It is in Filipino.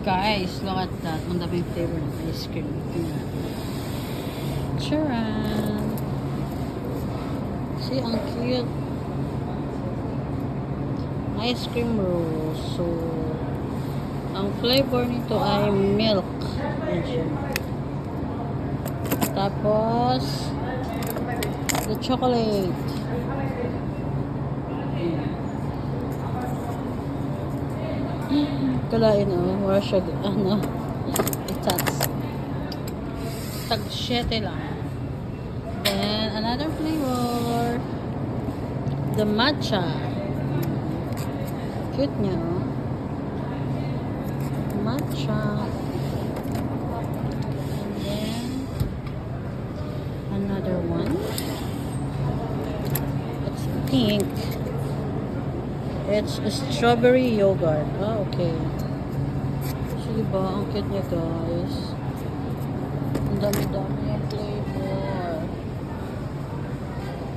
Guys, look at that. Ang daming flavor ng ice cream. Tingnan. Charan! See, ang cute. Ice cream rolls. So, ang flavor nito ay milk. Ayan. Tapos, the chocolate. Kalain wala siya, itats. Tag 7 lang. Then, another flavor. The matcha. Cute niya, matcha. And then, another one. It's pink. It's strawberry yogurt. Oh, okay. So, diba? Ang cute niya, guys. Ang dami-dami.